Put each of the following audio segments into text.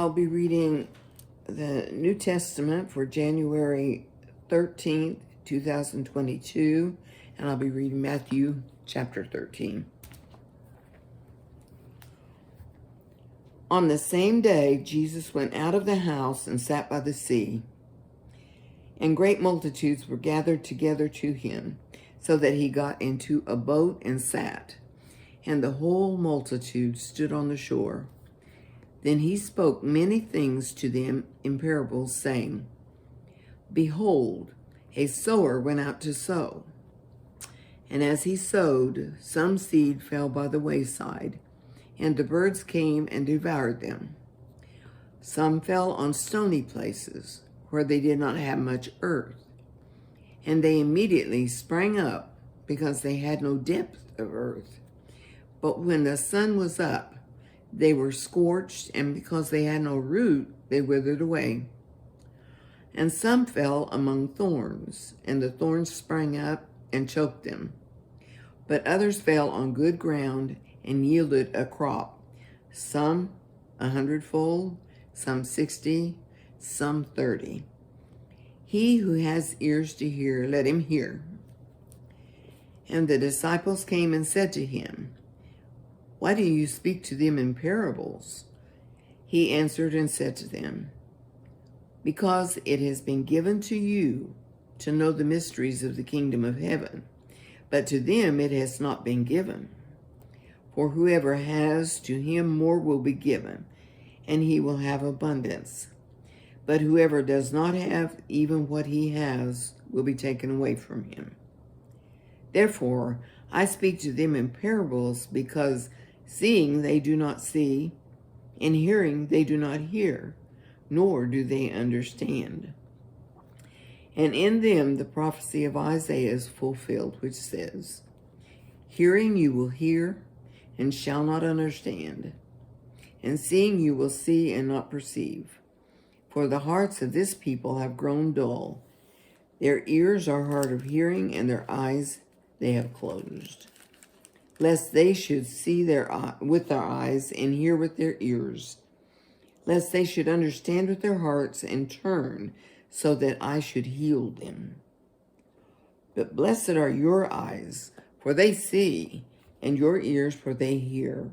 I'll be reading the New Testament for January 13th, 2022, and I'll be reading Matthew chapter 13. On the same day, Jesus went out of the house and sat by the sea, and great multitudes were gathered together to him, so that he got into a boat and sat, and the whole multitude stood on the shore. Then he spoke many things to them in parables, saying, Behold, a sower went out to sow. And as he sowed, some seed fell by the wayside, and the birds came and devoured them. Some fell on stony places, where they did not have much earth, and they immediately sprang up, because they had no depth of earth. But when the sun was up, they were scorched, and because they had no root, they withered away. And some fell among thorns, and the thorns sprang up and choked them. But others fell on good ground and yielded a crop, some 100-fold, some 60, some 30. He who has ears to hear, let him hear. And the disciples came and said to him, Why do you speak to them in parables? He answered and said to them, Because it has been given to you to know the mysteries of the kingdom of heaven, but to them it has not been given. For whoever has, to him more will be given, and he will have abundance. But whoever does not have, even what he has will be taken away from him. Therefore, I speak to them in parables, because seeing they do not see, and hearing they do not hear, nor do they understand. And in them the prophecy of Isaiah is fulfilled, which says, Hearing you will hear, and shall not understand, and seeing you will see and not perceive. For the hearts of this people have grown dull. Their ears are hard of hearing, and their eyes they have closed, lest they should see with their eyes and hear with their ears, lest they should understand with their hearts and turn, so that I should heal them. But blessed are your eyes, for they see, and your ears, for they hear.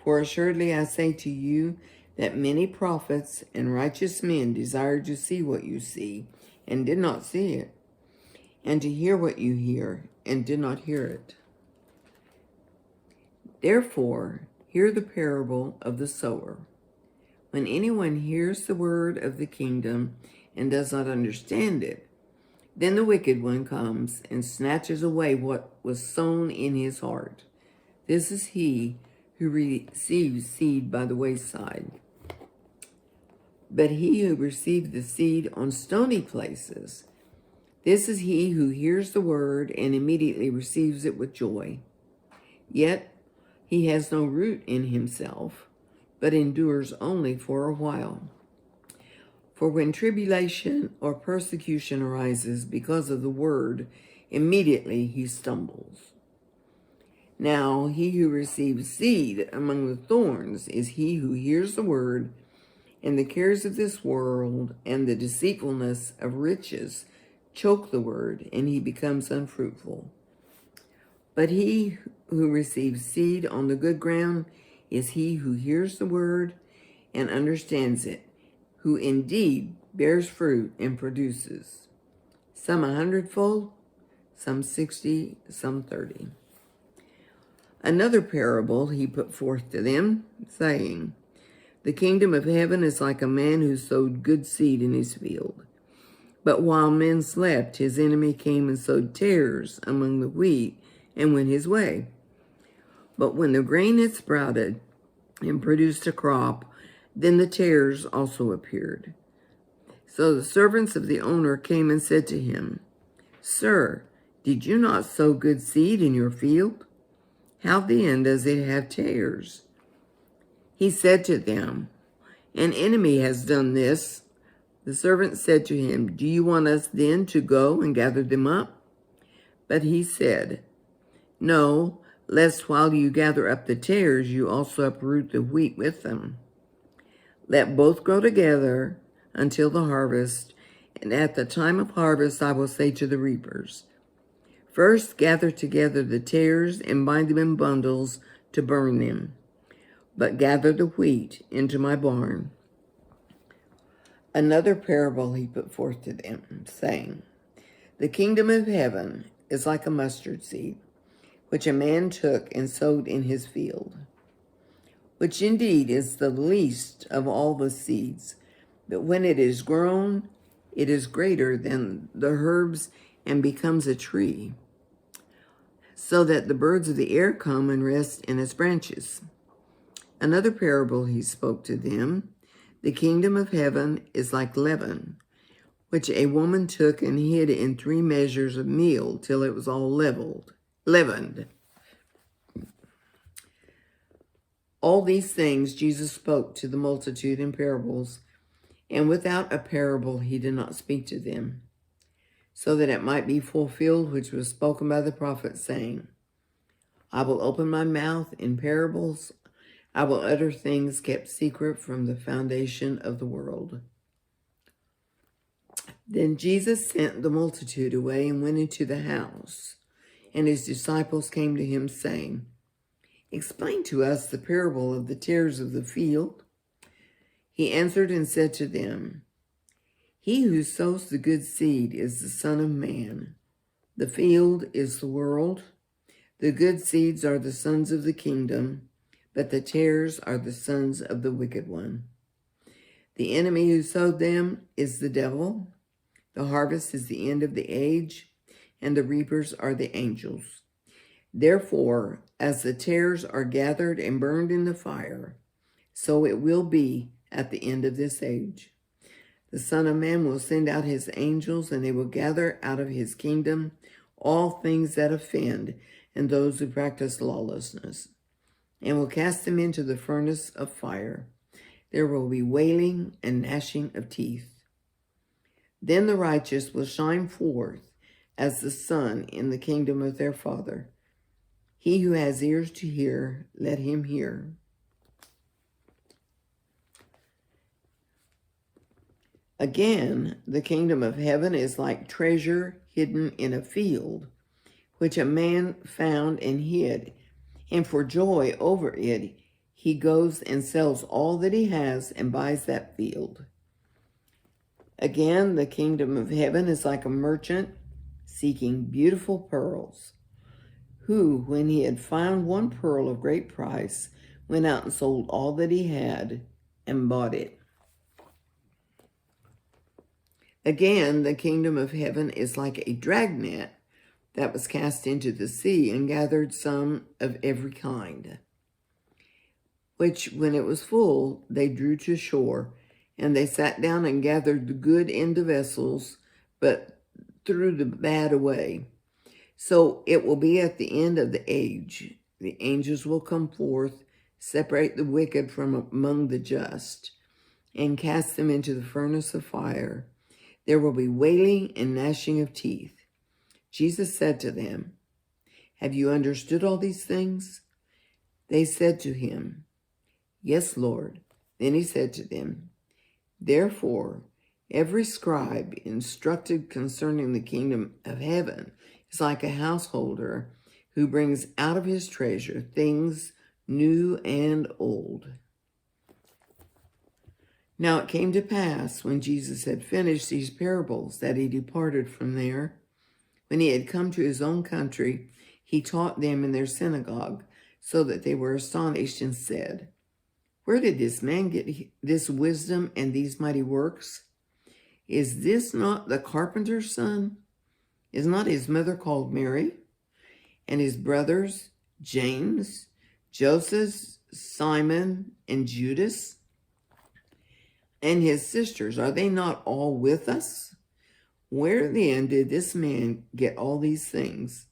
For assuredly I say to you that many prophets and righteous men desired to see what you see, and did not see it, and to hear what you hear, and did not hear it. Therefore, hear the parable of the sower. When anyone hears the word of the kingdom and does not understand it, then the wicked one comes and snatches away what was sown in his heart. This is he who receives seed by the wayside. But he who received the seed on stony places, this is he who hears the word and immediately receives it with joy. Yet he has no root in himself, but endures only for a while. For when tribulation or persecution arises because of the word, immediately he stumbles. Now he who receives seed among the thorns is he who hears the word, and the cares of this world and the deceitfulness of riches choke the word, and he becomes unfruitful. But he who receives seed on the good ground is he who hears the word and understands it, who indeed bears fruit and produces, some 100-fold, some 60, some 30. Another parable he put forth to them, saying, The kingdom of heaven is like a man who sowed good seed in his field. But while men slept, his enemy came and sowed tares among the wheat and went his way. But when the grain had sprouted and produced a crop, then the tares also appeared. So the servants of the owner came and said to him, Sir, did you not sow good seed in your field? How then does it have tares? He said to them, An enemy has done this. The servant said to him, Do you want us then to go and gather them up? But he said, No, lest while you gather up the tares, you also uproot the wheat with them. Let both grow together until the harvest, and at the time of harvest I will say to the reapers, first gather together the tares and bind them in bundles to burn them, but gather the wheat into my barn. Another parable he put forth to them, saying, the kingdom of heaven is like a mustard seed, which a man took and sowed in his field, which indeed is the least of all the seeds, but when it is grown, it is greater than the herbs and becomes a tree, so that the birds of the air come and rest in its branches. Another parable he spoke to them, the kingdom of heaven is like leaven, which a woman took and hid in 3 measures of meal till it was all leavened. All these things Jesus spoke to the multitude in parables, and without a parable he did not speak to them, so that it might be fulfilled which was spoken by the prophet, saying, I will open my mouth in parables, I will utter things kept secret from the foundation of the world. Then Jesus sent the multitude away and went into the house, and his disciples came to him, saying, explain to us the parable of the tares of the field. He answered and said to them, he who sows the good seed is the Son of Man. The field is the world. The good seeds are the sons of the kingdom, but the tares are the sons of the wicked one. The enemy who sowed them is the devil. The harvest is the end of the age, and the reapers are the angels. Therefore, as the tares are gathered and burned in the fire, so it will be at the end of this age. The Son of Man will send out his angels, and they will gather out of his kingdom all things that offend and those who practice lawlessness, and will cast them into the furnace of fire. There will be wailing and gnashing of teeth. Then the righteous will shine forth as the sun in the kingdom of their Father. He who has ears to hear, let him hear. Again, the kingdom of heaven is like treasure hidden in a field, which a man found and hid, and for joy over it, he goes and sells all that he has and buys that field. Again, the kingdom of heaven is like a merchant seeking beautiful pearls, who, when he had found one pearl of great price, went out and sold all that he had and bought it. Again, the kingdom of heaven is like a dragnet that was cast into the sea and gathered some of every kind, which, when it was full, they drew to shore, and they sat down and gathered the good in the vessels, but threw the bad away. So it will be at the end of the age. The angels will come forth, separate the wicked from among the just, and cast them into the furnace of fire. There will be wailing and gnashing of teeth. Jesus said to them, have you understood all these things? They said to him, yes, Lord. Then he said to them, therefore, every scribe instructed concerning the kingdom of heaven is like a householder who brings out of his treasure things new and old. Now it came to pass, when Jesus had finished these parables, that he departed from there. When he had come to his own country, he taught them in their synagogue, so that they were astonished and said, where did this man get this wisdom and these mighty works? Is this not the carpenter's son? Is not his mother called Mary? And his brothers, James, Joseph, Simon, and Judas? And his sisters, are they not all with us? Where then did this man get all these things?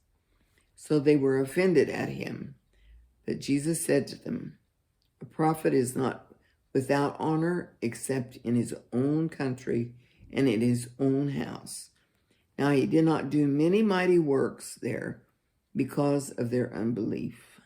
So they were offended at him. But Jesus said to them, a prophet is not without honor except in his own country and in his own house. Now he did not do many mighty works there because of their unbelief.